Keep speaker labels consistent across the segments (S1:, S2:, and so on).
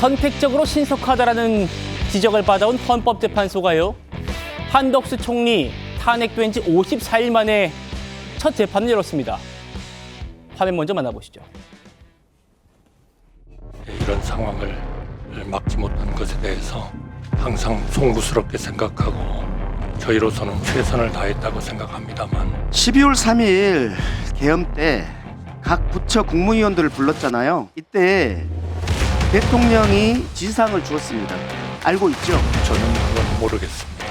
S1: 선택적으로 신속하다라는 지적을 받아온 헌법재판소가요. 한덕수 총리 탄핵된 지 54일 만에 첫 재판을 열었습니다. 화면 먼저 만나보시죠.
S2: 이런 상황을 막지 못한 것에 대해서 항상 송구스럽게 생각하고 저희로서는 최선을 다했다고 생각합니다만
S3: 12월 3일 계엄 때 각 부처 국무위원들을 불렀잖아요. 이때 대통령이 진상을 주었습니다. 알고 있죠?
S2: 저는 그건 모르겠습니다.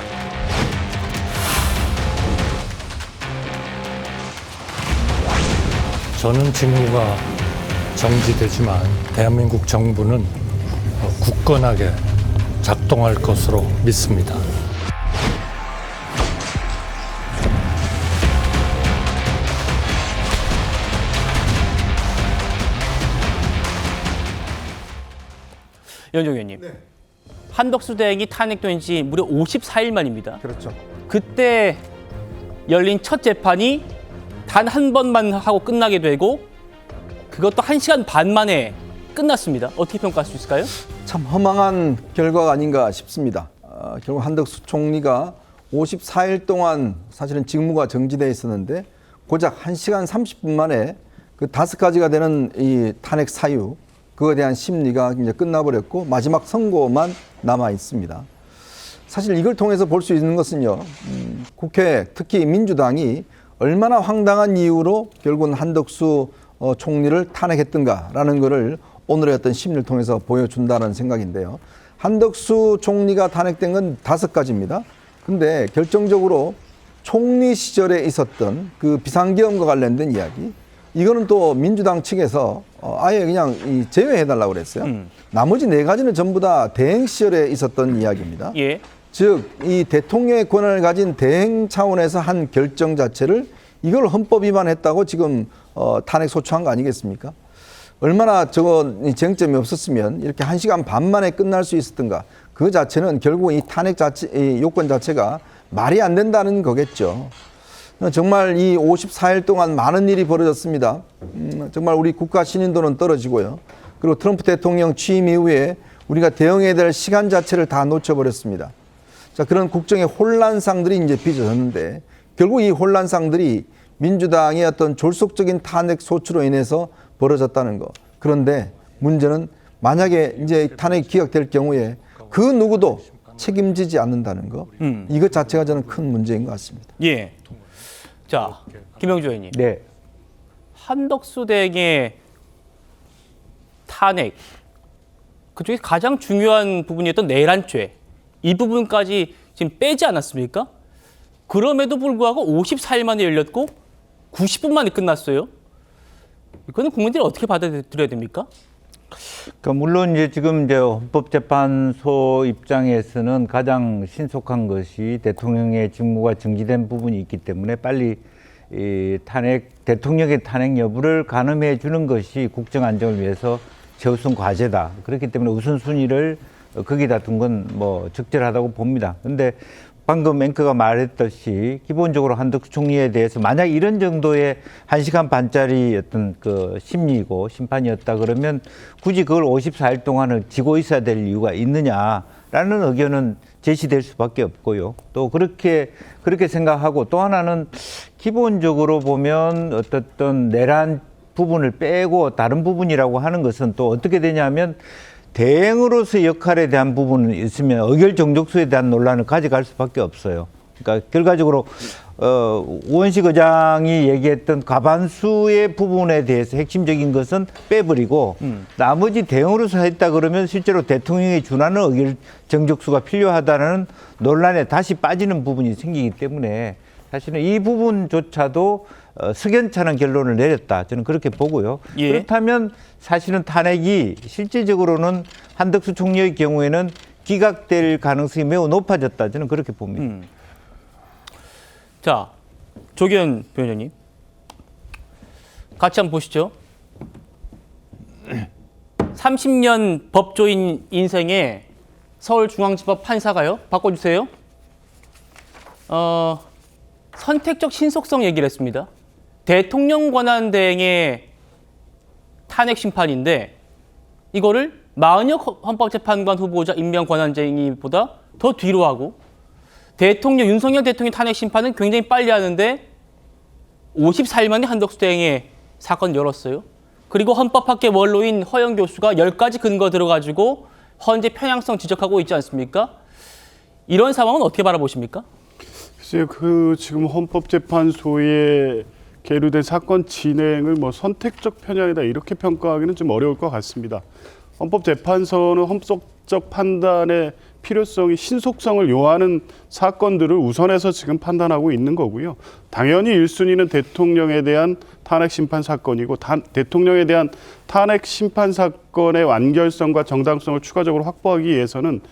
S4: 저는 직무가 정지되지만 대한민국 정부는 굳건하게 작동할 것으로 믿습니다.
S1: 연정 의원님, 한덕수 대행이 탄핵된 지 무려 54일 만입니다.
S5: 그렇죠.
S1: 그때 열린 첫 재판이 단 한 번만 하고 끝나게 되고 그것도 1시간 반 만에 끝났습니다. 어떻게 평가할 수 있을까요?
S5: 참 허망한 결과가 아닌가 싶습니다. 결국 한덕수 총리가 54일 동안 사실은 직무가 정지되어 있었는데 고작 1시간 30분 만에 그 5가지가 되는 이 탄핵 사유, 그거에 대한 심리가 이제 끝나버렸고 마지막 선고만 남아 있습니다. 사실 이걸 통해서 볼 수 있는 것은요, 국회 특히 민주당이 얼마나 황당한 이유로 결국은 한덕수 총리를 탄핵했던가라는 것을 오늘의 어떤 심리를 통해서 보여준다는 생각인데요. 한덕수 총리가 탄핵된 건 5가지입니다. 근데 결정적으로 총리 시절에 있었던 그 비상계엄과 관련된 이야기, 이거는 또 민주당 측에서 아예 그냥 제외해달라고 그랬어요. 나머지 4가지는 전부 다 대행 시절에 있었던 이야기입니다.
S1: 예.
S5: 즉, 이 대통령의 권한을 가진 대행 차원에서 한 결정 자체를 이걸 헌법 위반했다고 지금 탄핵 소추한 거 아니겠습니까? 얼마나 쟁점이 없었으면 이렇게 1시간 반 만에 끝날 수 있었던가. 그 자체는 결국 이 탄핵 자체, 이 요건 자체가 말이 안 된다는 거겠죠. 정말 이 54일 동안 많은 일이 벌어졌습니다. 정말 우리 국가 신인도는 떨어지고요. 그리고 트럼프 대통령 취임 이후에 우리가 대응해야 될 시간 자체를 다 놓쳐버렸습니다. 자, 그런 국정의 혼란상들이 이제 빚어졌는데 결국 이 혼란상들이 민주당의 어떤 졸속적인 탄핵 소추로 인해서 벌어졌다는 거. 그런데 문제는 만약에 이제 탄핵이 기각될 경우에 그 누구도 책임지지 않는다는 거. 이것 자체가 저는 큰 문제인 것 같습니다.
S1: 예. 자, 김영주 의원님.
S6: 네.
S1: 한덕수 대행의 탄핵, 그중에 가장 중요한 부분이었던 내란죄, 이 부분까지 지금 빼지 않았습니까? 그럼에도 불구하고 54일 만에 열렸고 90분 만에 끝났어요. 이거는 국민들이 어떻게 받아들여야 됩니까?
S6: 그러니까 물론 이제 지금 이제 헌법재판소 입장에서는 가장 신속한 것이 대통령의 직무가 정지된 부분이 있기 때문에 빨리 이 대통령의 탄핵 여부를 가늠해 주는 것이 국정 안정을 위해서 최우선 과제다. 그렇기 때문에 우선순위를 거기다 둔 건 뭐 적절하다고 봅니다. 근데 방금 앵커가 말했듯이 기본적으로 한덕수 총리에 대해서 만약 이런 정도의 1시간 반짜리 어떤 그 심리이고 심판이었다 그러면 굳이 그걸 54일 동안을 지고 있어야 될 이유가 있느냐라는 의견은 제시될 수밖에 없고요. 또 그렇게 생각하고 또 하나는 기본적으로 보면 어떤 내란 부분을 빼고 다른 부분이라고 하는 것은 또 어떻게 되냐면 대행으로서의 역할에 대한 부분은 있으면 의결 정족수에 대한 논란을 가져갈 수밖에 없어요. 그러니까 결과적으로 우원식 의장이 얘기했던 과반수의 부분에 대해서 핵심적인 것은 빼버리고 나머지 대응으로서 했다 그러면 실제로 대통령이 준하는 의결 정족수가 필요하다는 논란에 다시 빠지는 부분이 생기기 때문에 사실은 이 부분조차도 석연찮은 결론을 내렸다. 저는 그렇게 보고요.
S1: 예.
S6: 그렇다면 사실은 탄핵이 실질적으로는 한덕수 총리의 경우에는 기각될 가능성이 매우 높아졌다. 저는 그렇게 봅니다.
S1: 자, 조기현 변호사님. 같이 한번 보시죠. 30년 법조인 인생에 서울중앙지법 판사가요. 바꿔주세요. 선택적 신속성 얘기를 했습니다. 대통령 권한 대행의 탄핵 심판인데 이거를 마은혁 헌법재판관 후보자 임명 권한쟁의보다 더 뒤로 하고 윤석열 대통령 탄핵 심판은 굉장히 빨리 하는데 54일 만에 한덕수 대행의 사건 열었어요. 그리고 헌법학계 원로인 허영 교수가 10가지 근거 들어가지고 헌재 편향성 지적하고 있지 않습니까? 이런 상황은 어떻게 바라보십니까?
S7: 글쎄요, 지금 헌법재판소에 계류된 사건 진행을 선택적 편향이다 이렇게 평가하기는 좀 어려울 것 같습니다. 헌법재판소는 헌법적 판단의 필요성이 신속성을 요하는 사건들을 우선해서 지금 판단하고 있는 거고요. 당연히 1순위는 대통령에 대한 탄핵 심판 사건이고 대통령에 대한 탄핵 심판 사건의 완결성과 정당성을 추가적으로 확보하기 위해서는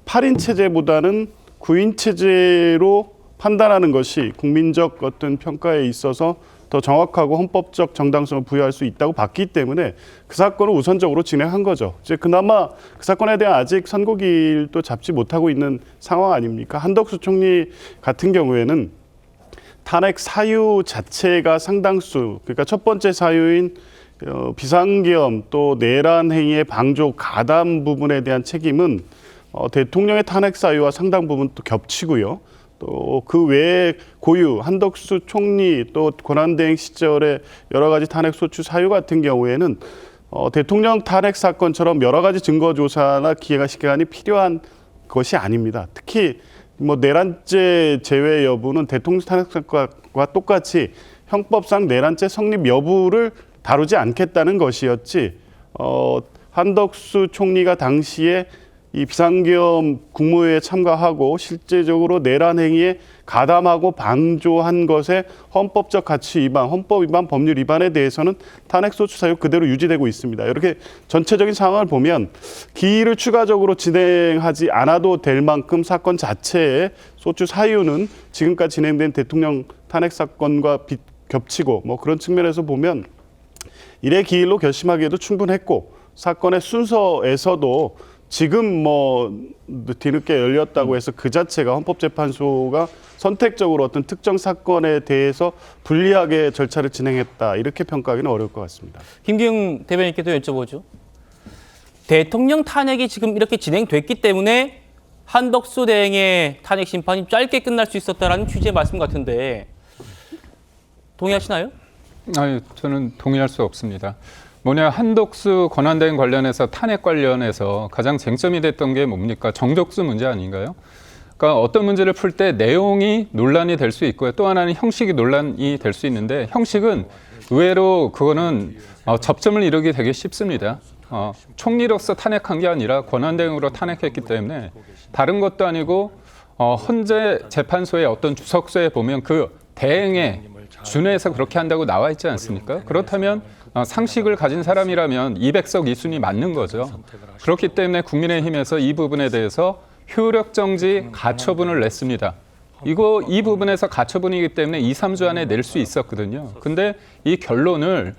S7: 8인 체제보다는 9인 체제로 판단하는 것이 국민적 어떤 평가에 있어서 더 정확하고 헌법적 정당성을 부여할 수 있다고 봤기 때문에 그 사건을 우선적으로 진행한 거죠. 이제 그나마 그 사건에 대한 아직 선고일도 잡지 못하고 있는 상황 아닙니까? 한덕수 총리 같은 경우에는 탄핵 사유 자체가 상당수, 그러니까 첫 번째 사유인 비상계엄 또 내란 행위의 방조 가담 부분에 대한 책임은 대통령의 탄핵 사유와 상당 부분 또 겹치고요. 또 그 외에 고유 한덕수 총리 또 권한대행 시절에 여러 가지 탄핵 소추 사유 같은 경우에는 대통령 탄핵 사건처럼 여러 가지 증거 조사나 기획 시간이 필요한 것이 아닙니다. 특히 내란죄 제외 여부는 대통령 탄핵 사건과 똑같이 형법상 내란죄 성립 여부를 다루지 않겠다는 것이었지. 한덕수 총리가 당시에 이 비상계엄 국무회의에 참가하고 실제적으로 내란 행위에 가담하고 방조한 것에 헌법적 가치 위반, 헌법 위반, 법률 위반에 대해서는 탄핵 소추 사유 그대로 유지되고 있습니다. 이렇게 전체적인 상황을 보면 기일을 추가적으로 진행하지 않아도 될 만큼 사건 자체의 소추 사유는 지금까지 진행된 대통령 탄핵 사건과 겹치고 그런 측면에서 보면 이래 기일로 결심하기에도 충분했고 사건의 순서에서도 지금 뒤늦게 열렸다고 해서 그 자체가 헌법재판소가 선택적으로 어떤 특정 사건에 대해서 불리하게 절차를 진행했다 이렇게 평가하기는 어려울 것 같습니다.
S1: 김기웅 대변인께도 여쭤보죠. 대통령 탄핵이 지금 이렇게 진행됐기 때문에 한덕수 대행의 탄핵 심판이 짧게 끝날 수 있었다라는 취지의 말씀 같은데 동의하시나요?
S8: 아니, 저는 동의할 수 없습니다. 한덕수 권한대행 관련해서 탄핵 관련해서 가장 쟁점이 됐던 게 뭡니까? 정적수 문제 아닌가요? 그러니까 어떤 문제를 풀 때 내용이 논란이 될 수 있고요. 또 하나는 형식이 논란이 될 수 있는데 형식은 의외로 그거는 접점을 이루기 되게 쉽습니다. 총리로서 탄핵한 게 아니라 권한대행으로 탄핵했기 때문에 다른 것도 아니고 헌재 재판소의 어떤 주석서에 보면 그 대행에 준해서 그렇게 한다고 나와 있지 않습니까? 그렇다면 상식을 가진 사람이라면 200석 이순이 맞는 거죠. 그렇기 때문에 국민의힘에서 이 부분에 대해서 효력정지 가처분을 냈습니다. 이 부분에서 가처분이기 때문에 2, 3주 안에 낼 수 있었거든요. 근데 이 결론을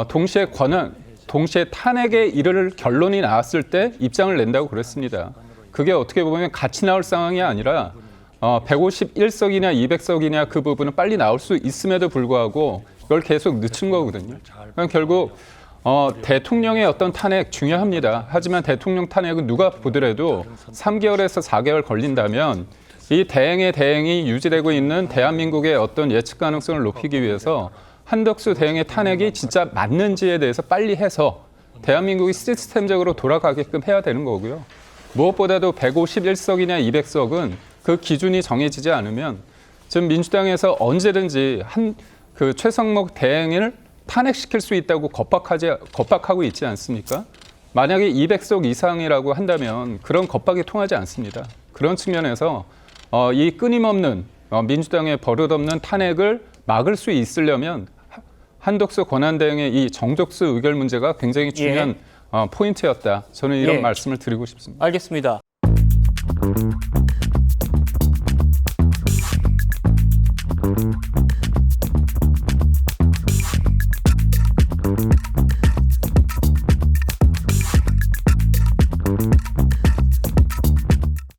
S8: 동시에 탄핵에 이를 결론이 나왔을 때 입장을 낸다고 그랬습니다. 그게 어떻게 보면 같이 나올 상황이 아니라 151석이냐 200석이냐 그 부분은 빨리 나올 수 있음에도 불구하고 이걸 계속 늦춘 거거든요. 그러니까 결국 대통령의 어떤 탄핵 중요합니다. 하지만 대통령 탄핵은 누가 보더라도 3개월에서 4개월 걸린다면 이 대행이 유지되고 있는 대한민국의 어떤 예측 가능성을 높이기 위해서 한덕수 대행의 탄핵이 진짜 맞는지에 대해서 빨리 해서 대한민국이 시스템적으로 돌아가게끔 해야 되는 거고요. 무엇보다도 151석이냐 200석은 그 기준이 정해지지 않으면 지금 민주당에서 언제든지 그 최성목 대행을 탄핵시킬 수 있다고 겁박하고 있지 않습니까? 만약에 200석 이상이라고 한다면 그런 겁박이 통하지 않습니다. 그런 측면에서 이 끊임없는 민주당의 버릇없는 탄핵을 막을 수 있으려면 한덕수 권한대행의 이 정적수 의결 문제가 굉장히 중요한 포인트였다. 저는 이런 말씀을 드리고 싶습니다.
S1: 알겠습니다.